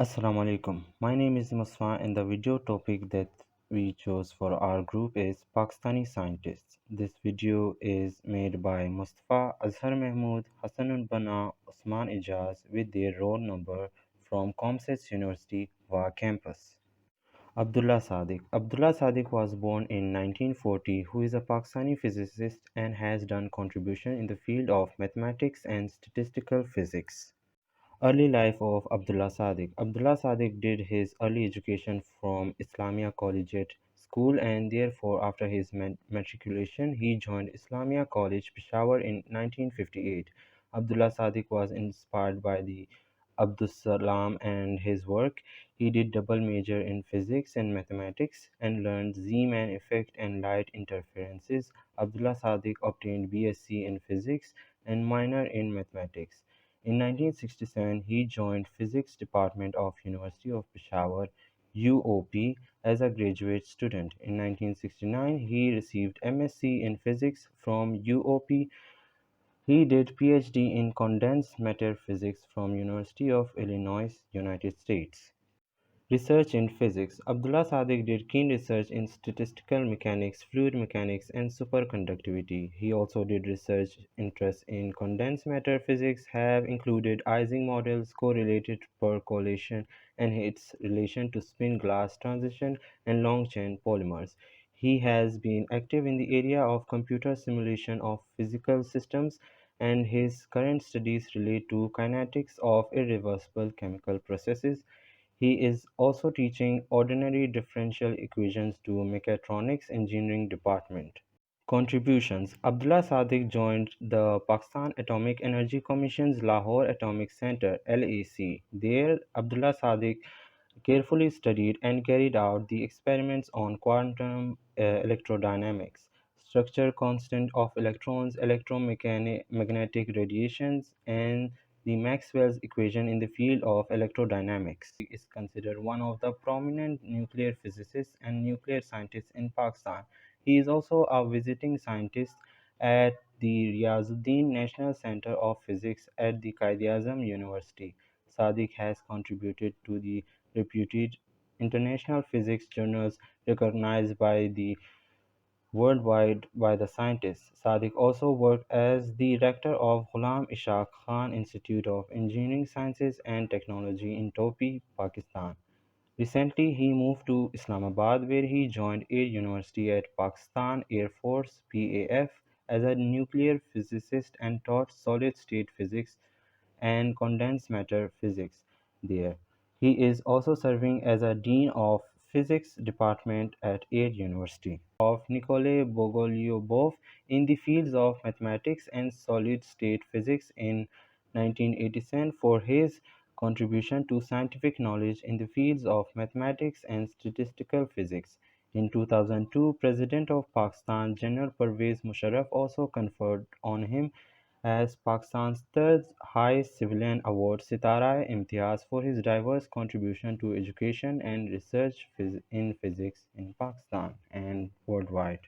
Assalamu alaikum. My name is Musfa and the video topic that we chose for our group is Pakistani scientists. This video is made by Mustafa Azhar Mahmood, Hassanul Bana, Osman Ijaz with their roll number from Comsets University, VA campus. Abdullah Sadiq. Abdullah Sadiq was born in 1940, who is a Pakistani physicist and has done contribution in the field of mathematics and statistical physics. Early life of Abdullah Sadiq. Abdullah Sadiq did his early education from Islamia Collegiate School and therefore after his matriculation he joined Islamia College Peshawar in 1958. Abdullah Sadiq was inspired by the Abdus Salam and his work. He did double major in physics and mathematics and learned Zeeman effect and light interferences. Abdullah Sadiq obtained BSc in physics and minor in mathematics. In 1967, he joined Physics Department of University of Peshawar (UOP) as a graduate student. In 1969, he received MSc in Physics from UOP. He did PhD in condensed matter physics from University of Illinois, United States. Research in physics. Abdullah Sadiq did keen research in statistical mechanics, fluid mechanics, and superconductivity. He also did research interests in condensed matter physics have included Ising models, correlated percolation, and its relation to spin glass transition and long chain polymers. He has been active in the area of computer simulation of physical systems, and his current studies relate to kinetics of irreversible chemical processes. He is also teaching ordinary differential equations to Mechatronics Engineering Department. Contributions. Abdullah Sadiq joined the Pakistan Atomic Energy Commission's Lahore Atomic Centre (LAC). There, Abdullah Sadiq carefully studied and carried out the experiments on quantum electrodynamics, structure constant of electrons, electromagnetic radiations, and the Maxwell's equation in the field of electrodynamics. He is considered one of the prominent nuclear physicists and nuclear scientists in Pakistan. He is also a visiting scientist at the Riazuddin National Center of Physics at the Quaid-e-Azam University. Sadiq has contributed to the reputed international physics journals recognized by the worldwide by the scientists. Sadiq also worked as the rector of Ghulam Ishaq Khan Institute of Engineering Sciences and Technology in Topi, Pakistan. Recently, he moved to Islamabad where he joined Air University at Pakistan Air Force (PAF) as a nuclear physicist and taught solid-state physics and condensed matter physics there. He is also serving as a dean of physics department at Air University. Of Nikolai Bogolyubov in the fields of mathematics and solid-state physics in 1987 for his contribution to scientific knowledge in the fields of mathematics and statistical physics. In 2002, President of Pakistan General Pervez Musharraf also conferred on him as Pakistan's third highest civilian award Sitara-e-Imtiaz for his diverse contribution to education and research in physics in Pakistan and worldwide.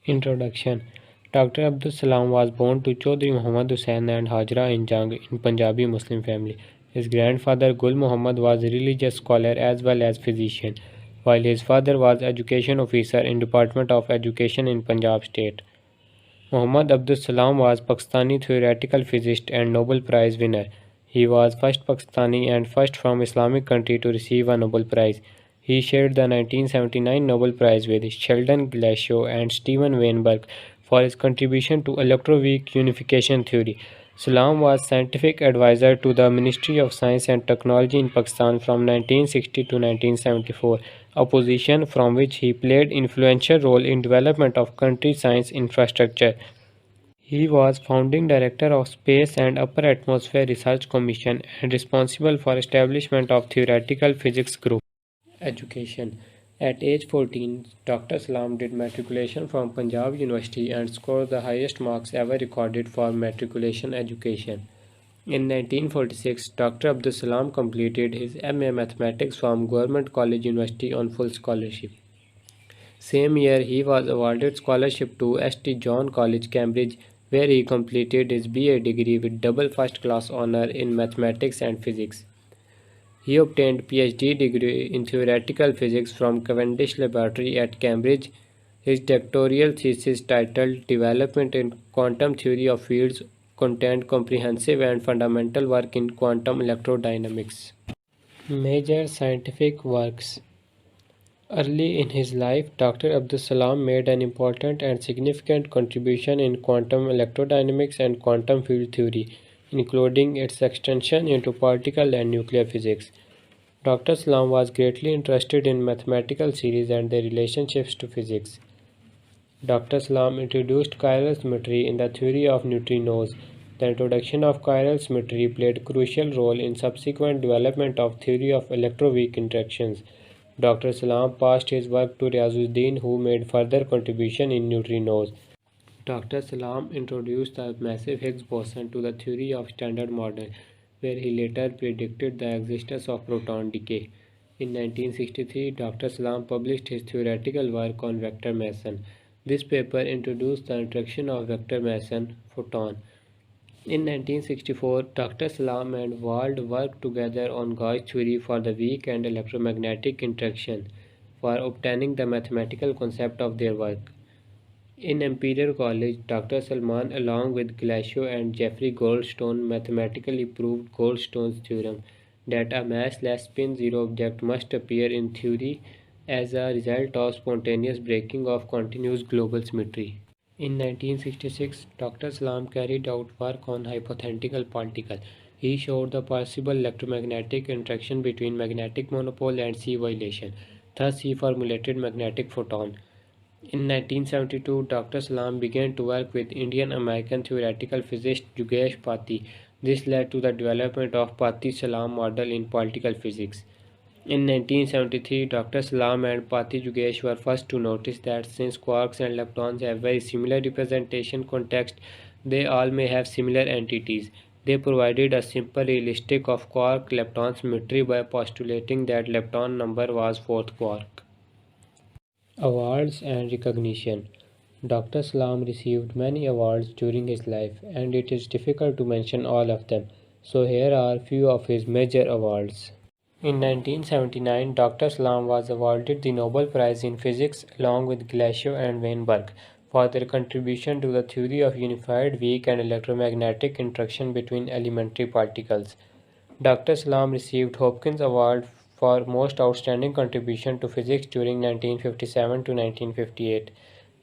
Introduction. Dr. Abdul Salam was born to Chaudhry Muhammad Hussain and Hajra in Jang in Punjabi Muslim family. His grandfather Gul Muhammad was a religious scholar as well as physician, while his father was education officer in Department of Education in Punjab state. Muhammad Abdul Salam was Pakistani theoretical physicist and Nobel Prize winner. He was first Pakistani and first from Islamic country to receive a Nobel Prize. He shared the 1979 Nobel Prize with Sheldon Glashow and Steven Weinberg for his contribution to electroweak unification theory. Salam was scientific advisor to the Ministry of Science and Technology in Pakistan from 1960 to 1974, a position from which he played influential role in development of country's science infrastructure. He was founding director of Space and Upper Atmosphere Research Commission and responsible for establishment of Theoretical Physics Group. Education. At age 14, Dr. Salam did matriculation from Punjab University and scored the highest marks ever recorded for matriculation education. In 1946, Dr. Abdul Salam completed his MA Mathematics from Government College University on full scholarship. Same year, he was awarded scholarship to St. John College, Cambridge, where he completed his BA degree with double first class honor in mathematics and physics. He obtained PhD degree in theoretical physics from Cavendish Laboratory at Cambridge. His doctoral thesis titled Development in Quantum Theory of Fields contained comprehensive and fundamental work in quantum electrodynamics. Major scientific works. Early in his life, Dr. Abdus Salam made an important and significant contribution in quantum electrodynamics and quantum field theory, including its extension into particle and nuclear physics. Dr. Salam was greatly interested in mathematical series and their relationships to physics. Dr. Salam introduced chiral symmetry in the theory of neutrinos. The introduction of chiral symmetry played a crucial role in subsequent development of theory of electroweak interactions. Dr. Salam passed his work to Riazuddin, who made further contribution in neutrinos. Dr. Salam introduced the massive Higgs boson to the theory of Standard Model, where he later predicted the existence of proton decay. In 1963, Dr. Salam published his theoretical work on vector meson. This paper introduced the interaction of vector meson-photon. In 1964, Dr. Salam and Wald worked together on gauge theory for the weak and electromagnetic interaction for obtaining the mathematical concept of their work. In Imperial College, Dr. Salman, along with Glashow and Jeffrey Goldstone, mathematically proved Goldstone's theorem that a massless spin-zero object must appear in theory as a result of spontaneous breaking of continuous global symmetry. In 1966, Dr. Salam carried out work on hypothetical particle. He showed the possible electromagnetic interaction between magnetic monopole and C violation. Thus, he formulated magnetic photon. In 1972, Dr. Salam began to work with Indian-American theoretical physicist Jugesh Pathi. This led to the development of Pathi-Salam model in particle physics. In 1973, Dr. Salam and Pathi Jugesh were first to notice that since quarks and leptons have very similar representation context, they all may have similar entities. They provided a simple realistic of quark-lepton symmetry by postulating that lepton number was fourth quark. Awards and recognition. Dr. Salam received many awards during his life, and it is difficult to mention all of them, so here are few of his major awards. In 1979, Dr. Salam was awarded the Nobel Prize in Physics along with Glashow and Weinberg for their contribution to the theory of unified weak and electromagnetic interaction between elementary particles. Dr. Salam received Hopkins Award for Most Outstanding Contribution to Physics during 1957 to 1958.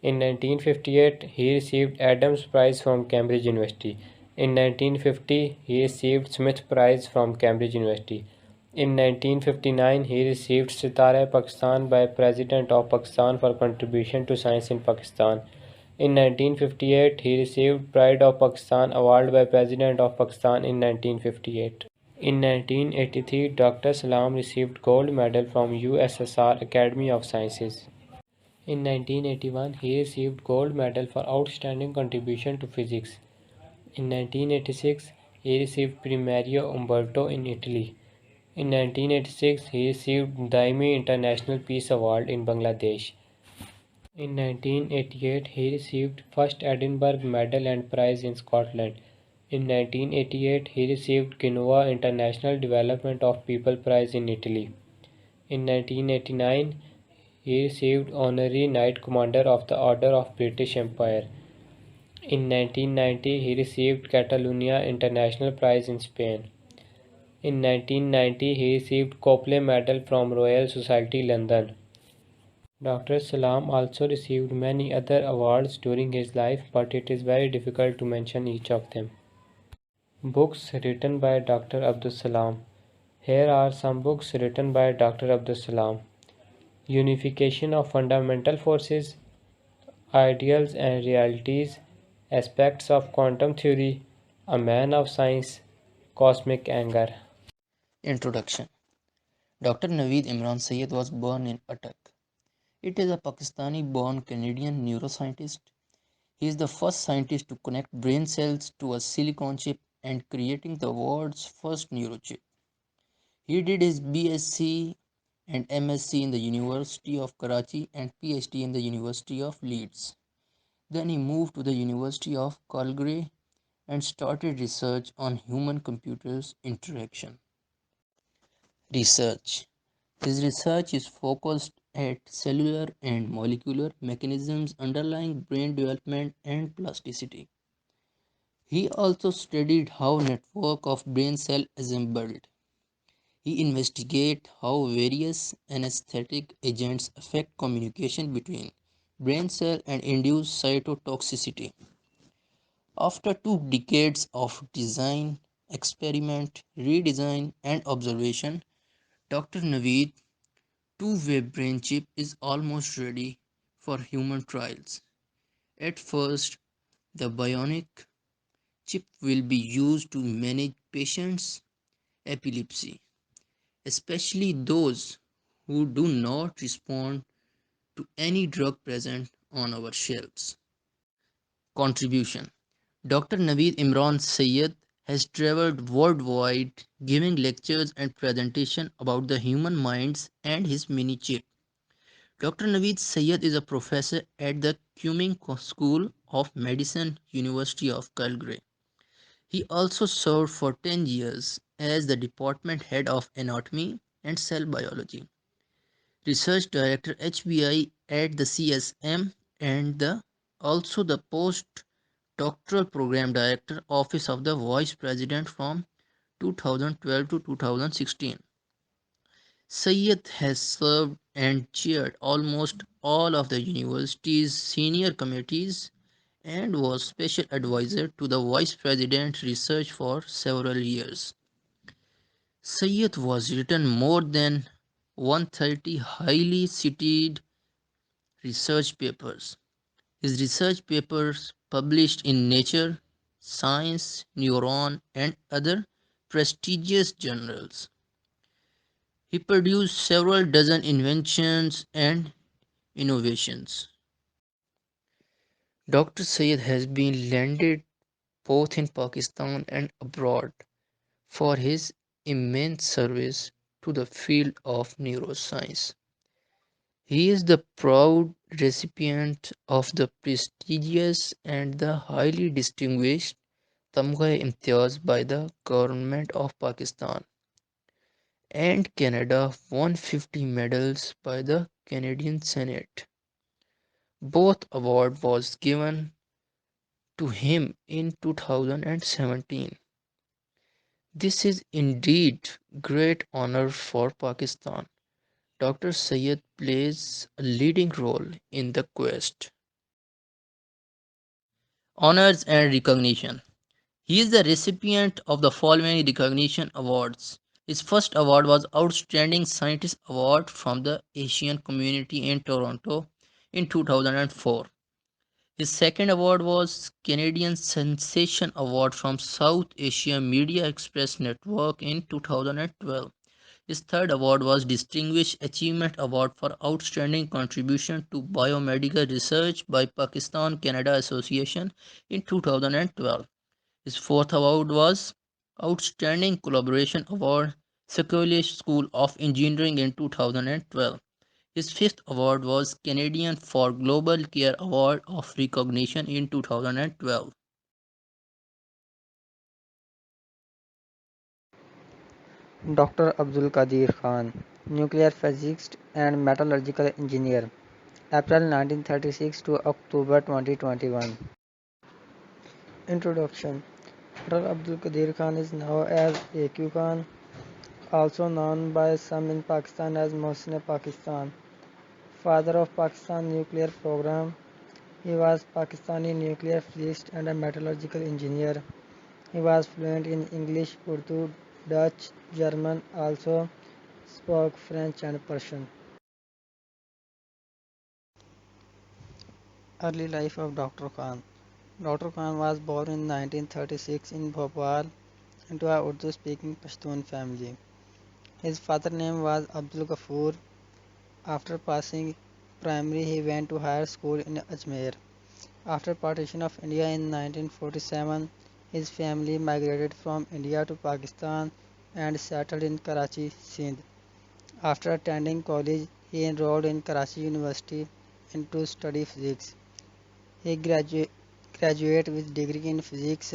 In 1958, he received Adams Prize from Cambridge University. In 1950, he received Smith Prize from Cambridge University. In 1959, he received Sitara-e-Pakistan by President of Pakistan for contribution to science in Pakistan. In 1958, he received Pride of Pakistan Award by President of Pakistan in 1958. In 1983, Dr. Salam received gold medal from USSR Academy of Sciences. In 1981, he received gold medal for outstanding contribution to physics. In 1986, he received Premio Umberto in Italy. In 1986, he received Daimi International Peace Award in Bangladesh. In 1988, he received first Edinburgh Medal and Prize in Scotland. In 1988, he received Genoa International Development of People Prize in Italy. In 1989, he received Honorary Knight Commander of the Order of British Empire. In 1990, he received Catalonia International Prize in Spain. In 1990, he received Copley Medal from Royal Society London. Dr. Salam also received many other awards during his life, but it is very difficult to mention each of them. Books written by Dr. Abdus Salam. Here are some books written by Dr. Abdus Salam. Unification of Fundamental Forces, Ideals and Realities, Aspects of Quantum Theory, A Man of Science, Cosmic Anger. Introduction. Dr. Naveed Imran Syed was born in Attock. It is a Pakistani-born Canadian neuroscientist. He is the first scientist to connect brain cells to a silicon chip and creating the world's first neurochip. He did his BSc and MSc in the University of Karachi and PhD in the University of Leeds. Then he moved to the University of Calgary and started research on human computers interaction. Research. His research is focused at cellular and molecular mechanisms underlying brain development and plasticity. He also studied how network of brain cell assembled. He investigated how various anesthetic agents affect communication between brain cell and induce cytotoxicity. After 2 decades of design, experiment, redesign, and observation, Dr. Naveed two-way brain chip is almost ready for human trials. At first, the bionic chip will be used to manage patients' epilepsy, especially those who do not respond to any drug present on our shelves. Contribution. Dr. Naveed Imran Sayed has traveled worldwide giving lectures and presentations about the human minds and his mini chip. Dr. Naveed Sayed is a professor at the Cumming School of Medicine, University of Calgary. He also served for 10 years as the department head of anatomy and cell biology, research director HBI at the CSM, and also the postdoctoral program director office of the vice president from 2012 to 2016. Sayed has served and chaired almost all of the university's senior committees and was special advisor to the vice president research for several years. Sayed was written more than 130 highly cited research papers. His research papers published in Nature, Science, Neuron, and other prestigious journals. He produced several dozen inventions and innovations. Dr. Sayed has been landed both in Pakistan and abroad for his immense service to the field of neuroscience. He is the proud recipient of the prestigious and the highly distinguished Tamgha-e-Imtiaz by the Government of Pakistan, and Canada won 50 medals by the Canadian Senate. Both award was given to him in 2017. This is indeed great honor for Pakistan. Dr. Sayed plays a leading role in the quest. Honors and recognition. He is the recipient of the following recognition awards. His first award was Outstanding Scientist Award from the Asian Community in Toronto in 2004. His second award was Canadian Sensation Award from South Asia Media Express Network in 2012. His third award was Distinguished Achievement Award for Outstanding Contribution to Biomedical Research by Pakistan Canada Association in 2012. His fourth award was Outstanding Collaboration Award, Sequoia School of Engineering in 2012. His fifth award was Canadian for Global Care Award of Recognition in 2012. Doctor Abdul Qadir Khan, nuclear physicist and metallurgical engineer, April 1936 to October 2021. Introduction. Dr. Abdul Qadir Khan is known as AQ Khan, also known by some in Pakistan as Mohsin Pakistan, father of Pakistan nuclear program. He was Pakistani nuclear physicist and a metallurgical engineer. He was fluent in English, Urdu, Dutch, German, also spoke French and Persian. Early life of Dr. Khan. Dr. Khan was born in 1936 in Bhopal into a Urdu-speaking Pashtun family. His father's name was Abdul Ghafoor. After passing primary, he went to higher school in Ajmer. After partition of India in 1947, his family migrated from India to Pakistan and settled in Karachi, Sindh. After attending college, he enrolled in Karachi University and to study physics. He graduate with degree in physics.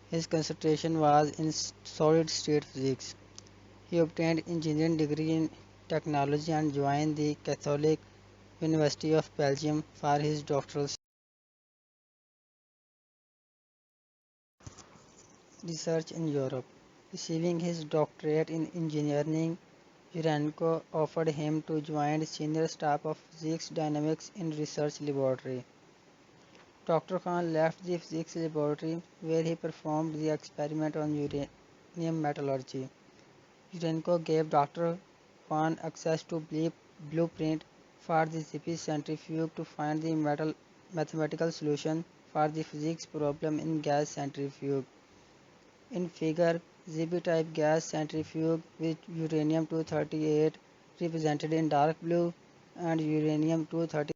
His concentration was in solid state physics. He obtained engineering degree in technology and joined the Catholic University of Belgium for his doctoral research in Europe. Receiving his doctorate in engineering, Urenco offered him to join senior staff of physics dynamics in research laboratory. Dr. Khan left the physics laboratory where he performed the experiment on uranium metallurgy. Urenco gave Dr. Khan access to blueprint for the ZP centrifuge to find the mathematical solution for the physics problem in gas centrifuge. In figure, ZP type gas centrifuge with uranium-238 represented in dark blue and uranium-230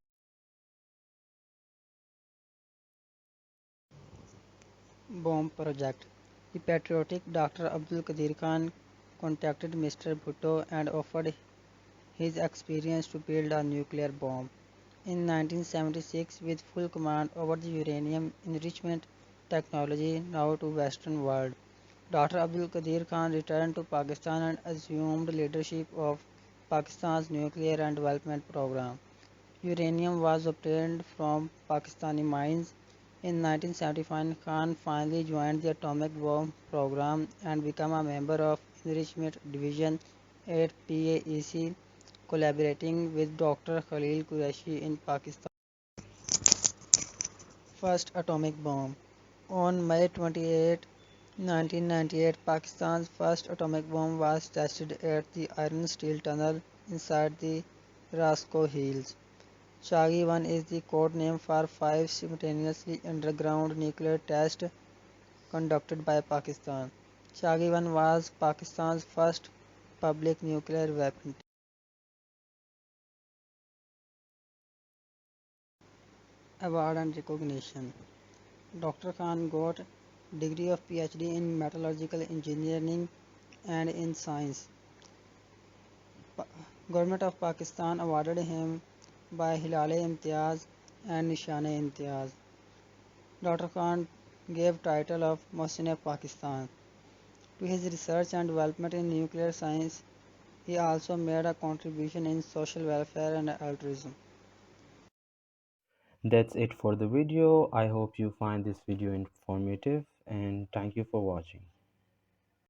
bomb project. The patriotic Dr. Abdul Qadir Khan contacted Mr. Bhutto and offered his experience to build a nuclear bomb. In 1976, with full command over the uranium enrichment technology now to Western world, Dr. Abdul Qadir Khan returned to Pakistan and assumed leadership of Pakistan's nuclear and development program. Uranium was obtained from Pakistani mines. In 1975, Khan finally joined the atomic bomb program and became a member of Enrichment Division at PAEC, collaborating with Dr. Khalil Qureshi in Pakistan. First atomic bomb. On May 28, 1998, Pakistan's first atomic bomb was tested at the Iron Steel Tunnel inside the Rasco Hills. Shaghi 1 is the code name for five simultaneously underground nuclear tests conducted by Pakistan. Shaghi 1 was Pakistan's first public nuclear weapon. Award and recognition. Dr. Khan got degree of PhD in metallurgical engineering and in science. Government of Pakistan awarded him by Hilal-e-Imtiaz and Nishan-e-Imtiaz. Dr. Khan gave title of Mohsin Pakistan. To his research and development in nuclear science, he also made a contribution in social welfare and altruism. That's it for the video. I hope you find this video informative and thank you for watching.